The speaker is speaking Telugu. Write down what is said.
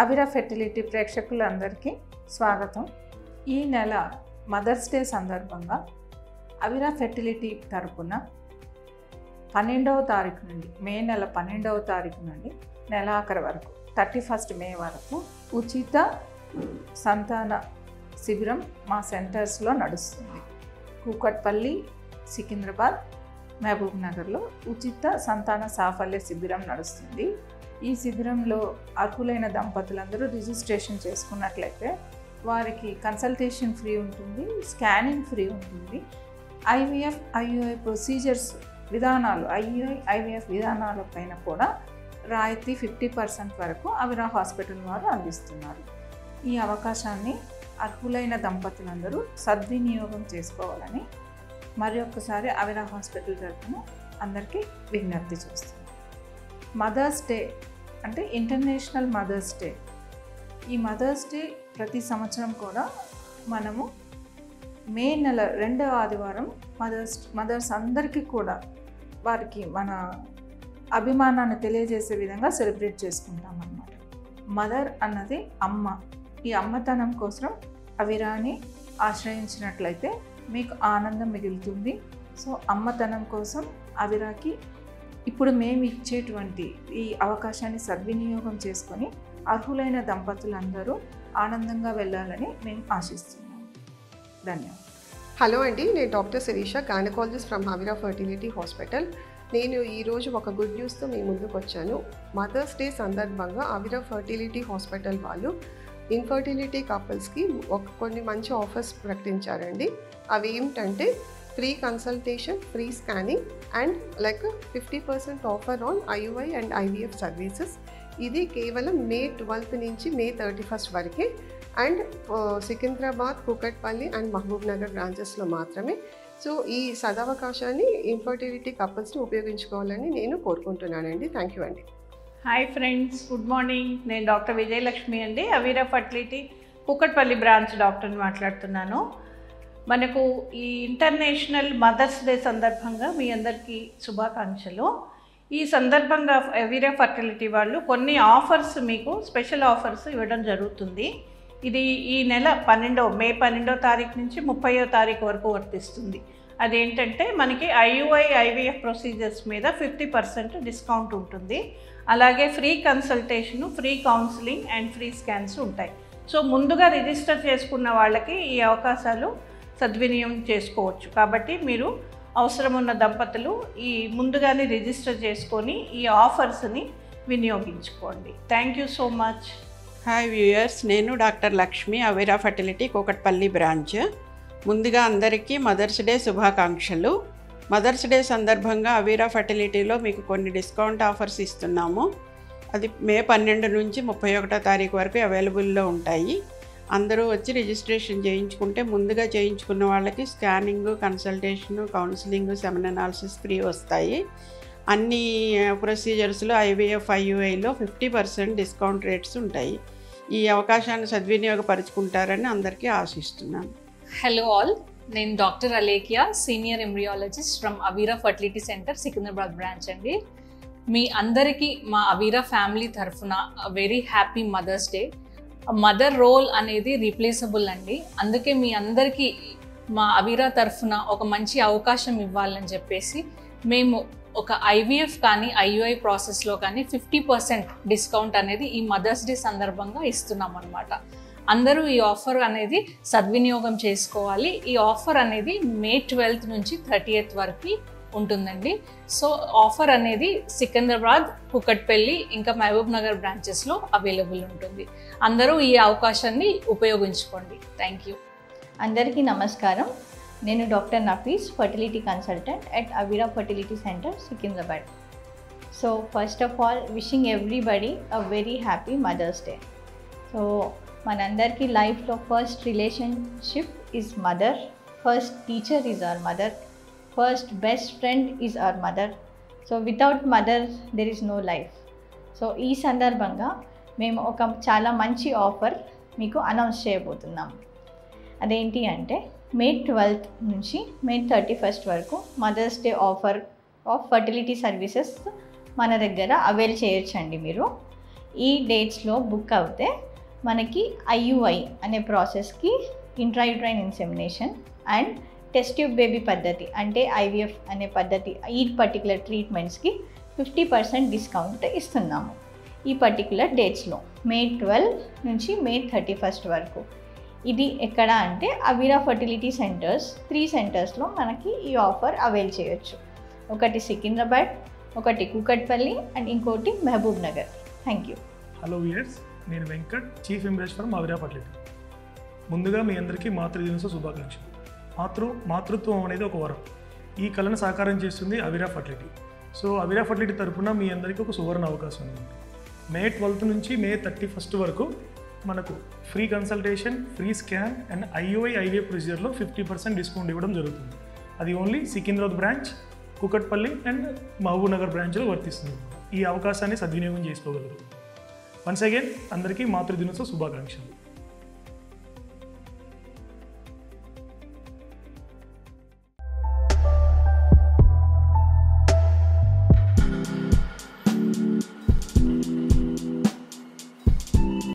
అవిరా ఫెర్టిలిటీ ప్రేక్షకులందరికీ స్వాగతం. ఈ నెల మదర్స్ డే సందర్భంగా అవిరా ఫెర్టిలిటీ తరపున 12వ తారీఖు నుండి మే నెల 12వ తారీఖు నుండి నెలాఖరు వరకు 31 మే వరకు ఉచిత సంతాన శిబిరం మా సెంటర్స్లో నడుస్తుంది. కూకట్పల్లి, సికింద్రాబాద్, మహబూబ్ నగర్లో ఉచిత సంతాన సాఫల్య శిబిరం నడుస్తుంది. ఈ శిబిరంలో అర్హులైన దంపతులందరూ రిజిస్ట్రేషన్ చేసుకున్నట్లయితే వారికి కన్సల్టేషన్ ఫ్రీ ఉంటుంది, స్కానింగ్ ఫ్రీ ఉంటుంది. ఐవీఎఫ్, ఐయుఐ ప్రొసీజర్స్ విధానాలు, ఐవీఎఫ్ విధానాల పైన కూడా రాయితీ 50% వరకు అవిరా హాస్పిటల్ వారు అందిస్తున్నారు. ఈ అవకాశాన్ని అర్హులైన దంపతులందరూ సద్వినియోగం చేసుకోవాలని మరి ఒక్కసారి అవిరా హాస్పిటల్ తరఫున అందరికీ విజ్ఞప్తి చేస్తున్నాం. మదర్స్ డే అంటే ఇంటర్నేషనల్ మదర్స్ డే. ఈ మదర్స్ డే ప్రతి సంవత్సరం కూడా మనము మే నెల 2వ ఆదివారం మదర్స్ అందరికీ కూడా వారికి మన అభిమానాన్ని తెలియజేసే విధంగా సెలబ్రేట్ చేసుకుంటాం అన్నమాట. మదర్ అన్నది అమ్మ. ఈ అమ్మతనం కోసం అవిరాని ఆశ్రయించినట్లయితే మీకు ఆనందం మిగులుతుంది. సో అమ్మతనం కోసం అవిరాకి ఇప్పుడు మేము ఇచ్చేటువంటి ఈ అవకాశాన్ని సద్వినియోగం చేసుకొని అర్హులైన దంపతులందరూ ఆనందంగా వెళ్ళాలని మేము ఆశిస్తున్నాం. ధన్యవాదాలు. హలో అండి, నేను doctor Shirisha, gynaecologist from Avira fertility hospital. నేను ఈరోజు ఒక గుడ్ న్యూస్తో మీ ముందుకు వచ్చాను. మదర్స్ డే సందర్భంగా అవిరా ఫర్టిలిటీ హాస్పిటల్ వాళ్ళు ఇన్ఫర్టిలిటీ కపుల్స్కి కొన్ని మంచి ఆఫర్స్ ప్రకటించారండి. అవి ఏమిటంటే free consultation, free scanning and 50% offer on IUI and IVF services. ఇది కేవలం మే 12 నుంచి మే 31 వరకే అండ్ సికింద్రాబాద్, కూకట్పల్లి అండ్ మహబూబ్ నగర్ బ్రాంచెస్లో మాత్రమే. సో ఈ సదవకాశాన్ని ఇన్ఫర్టిలిటీ కపుల్స్ని ఉపయోగించుకోవాలని నేను కోరుకుంటున్నానండి. థ్యాంక్ యూ అండి. Hi friends, good morning. నేను డాక్టర్ విజయలక్ష్మి అండి, అవిరా ఫర్టిలిటీ కూకట్పల్లి బ్రాంచ్ డాక్టర్ని మాట్లాడుతున్నాను. మనకు ఈ ఇంటర్నేషనల్ మదర్స్ డే సందర్భంగా మీ అందరికీ శుభాకాంక్షలు. ఈ సందర్భంగా అవిరా ఫర్టిలిటీ వాళ్ళు కొన్ని ఆఫర్స్, మీకు స్పెషల్ ఆఫర్స్ ఇవ్వడం జరుగుతుంది. ఇది ఈ నెల మే 12వ తారీఖు నుంచి 30వ తారీఖు వరకు వర్తిస్తుంది. అదేంటంటే మనకి ఐయుఐ, ఐవీఎఫ్ ప్రొసీజర్స్ మీద 50% డిస్కౌంట్ ఉంటుంది. అలాగే free consultation, free counselling and free scans ఉంటాయి. సో ముందుగా రిజిస్టర్ చేసుకున్న వాళ్ళకి ఈ అవకాశాలు సద్వినియోగం చేసుకోవచ్చు. కాబట్టి మీరు అవసరం ఉన్న దంపతులు ఈ ముందుగానే రిజిస్టర్ చేసుకొని ఈ ఆఫర్స్ని వినియోగించుకోండి. Thank you so much. Hi viewers, నేను doctor Lakshmi, Avira fertility Kukatpally branch. ముందుగా అందరికీ మదర్స్ డే శుభాకాంక్షలు. మదర్స్ డే సందర్భంగా అవిరా ఫర్టిలిటీలో మీకు కొన్ని డిస్కౌంట్ ఆఫర్స్ ఇస్తున్నాము. అది మే 12 నుంచి 31వ తారీఖు వరకు అవైలబుల్లో ఉంటాయి. అందరూ వచ్చి రిజిస్ట్రేషన్ చేయించుకుంటే ముందుగా చేయించుకున్న వాళ్ళకి scanning, consultation, counselling, semen analysis free వస్తాయి. అన్ని ప్రొసీజర్స్లో ఐవీఎఫ్, ఐయుఐలో 50% డిస్కౌంట్ రేట్స్ ఉంటాయి. ఈ అవకాశాన్ని సద్వినియోగపరుచుకుంటారని అందరికీ ఆశిస్తున్నాను. హలో ఆల్, నేను doctor Alekhya, senior embryologist from Avira fertility centre, Secunderabad branch అండి. మీ అందరికీ మా అవిరా ఫ్యామిలీ తరఫున very happy mother's day. Mother role అనేది రీప్లేసబుల్ అండి. అందుకే మీ అందరికీ మా అవిరా తరఫున ఒక మంచి అవకాశం ఇవ్వాలని చెప్పేసి మేము ఒక ఐవీఎఫ్ కానీ ఐయుఐ ప్రాసెస్లో కానీ 50% డిస్కౌంట్ అనేది ఈ మదర్స్ డే సందర్భంగా ఇస్తున్నాం అన్నమాట. అందరూ ఈ ఆఫర్ అనేది సద్వినియోగం చేసుకోవాలి. ఈ ఆఫర్ అనేది మే 12 నుంచి 30th వరకు ఉంటుందండి. సో ఆఫర్ అనేది సికింద్రాబాద్, కూకట్పల్లి ఇంకా మహబూబ్ నగర్ బ్రాంచెస్లో అవైలబుల్ ఉంటుంది. అందరూ ఈ అవకాశాన్ని ఉపయోగించుకోండి. Thank you. అందరికీ నమస్కారం. నేను doctor Nafees, fertility consultant at Avira fertility centre, Secunderabad. So first of all wishing everybody a very happy mother's day. So మనందరికీ లైఫ్లో first relationship is mother, first teacher is our mother, first best friend is our mother. So without mother there is no life. So ఈ సందర్భంగా మేము ఒక చాలా మంచి ఆఫర్ మీకు అనౌన్స్ చేయబోతున్నాం. అదేంటి అంటే మే 12 నుంచి మే 31 వరకు mother's day offer of fertility services మన దగ్గర అవైల్ చేయొచ్చండి. మీరు ఈ డేట్స్లో బుక్ అవుతే మనకి IUI అనే ప్రాసెస్కి intrauterine insemination and test tube baby పద్ధతి అంటే IVF అనే పద్ధతి ఈ పర్టికులర్ ట్రీట్మెంట్స్కి 50% డిస్కౌంట్ ఇస్తున్నాము ఈ పర్టికులర్ డేట్స్లో May 12 నుంచి May 31 వరకు. ఇది ఎక్కడ అంటే అవీరా ఫర్టిలిటీ సెంటర్స్ 3 సెంటర్స్లో మనకి ఈ ఆఫర్ అవైల్ చేయొచ్చు. ఒకటి సికింద్రాబాద్, ఒకటి కూకట్పల్లి అండ్ ఇంకోటి Mahbubnagar. Thank you. Hello viewers, నేను Venkat, chief employee from Avira fertility. ముందుగా మీ అందరికీ మాతృదినోత్సవ శుభాకాంక్షలు. మాతృత్వం అనేది ఒక వరం. ఈ కళను సాకారం చేస్తుంది అవీరా ఫర్టిలిటీ. సో అవీరా ఫర్టిలిటీ తరఫున మీ అందరికీ ఒక సువర్ణ అవకాశం ఉంది. May 12 నుంచి May 31 వరకు మనకు free consultation, free scan and IVF ప్రొసీజర్లో 50% డిస్కౌంట్ ఇవ్వడం జరుగుతుంది. అది only Secunderabad branch, Kukatpally and Mahbubnagar బ్రాంచ్లో వర్తిస్తుంది. ఈ అవకాశాన్ని సద్వినియోగం చేసుకోగలరు. వన్స్ అగైన్ అందరికీ మాతృదినోత్సవ శుభాకాంక్షలు.